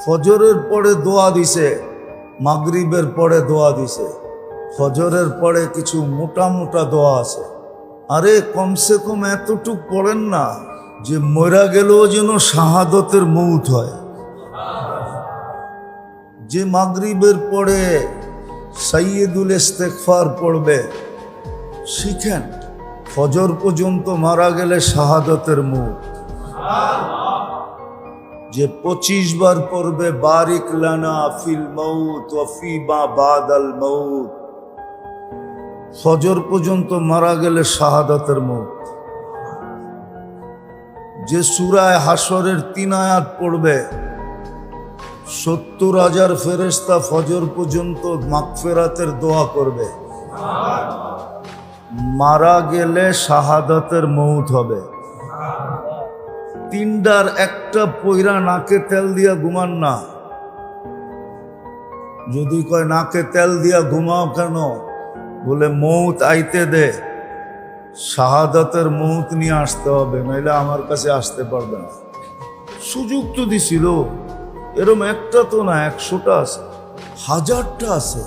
ফজরের পরে দোয়া দিছে, মাগরিবের পরে দোয়া দিছে, ফজরের পরে কিছু মোটা মোটা দোয়া আছে। আরে কমসে কম এতটুক পড়েন না যে মরা গেলেও যেন শাহাদতের মৌত হয়। যে মাগরিবের পরে সাইয়্যিদুল ইস্তেগফার পড়বে শিখেন, ফজর পর্যন্ত মারা গেলে শাহাদতের মৌত। যে 25 বার পড়বে বারিক লানা ফিল মৌত ওয়া ফি মা বাদাল মৌত, ফজর পর্যন্ত মারা গেলে শাহাদাতের মৌত। যে সূরায়ে হাশরের 3 আয়াত পড়বে 70,000 ফেরেশতা ফজর পর্যন্ত মাগফিরাতের দোয়া করবে, মারা গেলে শাহাদাতের মৌত হবে। 3টার একটা পয়রা নাকে তেল দিয়া ঘুমান না। যদি কয় নাকে তেল দিয়া ঘুমাও কেন, বলে মৌত আইতে দে, শাহাদাতের মৌত নিয়ে আসতে হবে, নইলে আমার কাছে আসতে পারবে না। সুযোগ তো দিছিল, এরম একটা তো না, 100টা আছে, 1000টা আছে।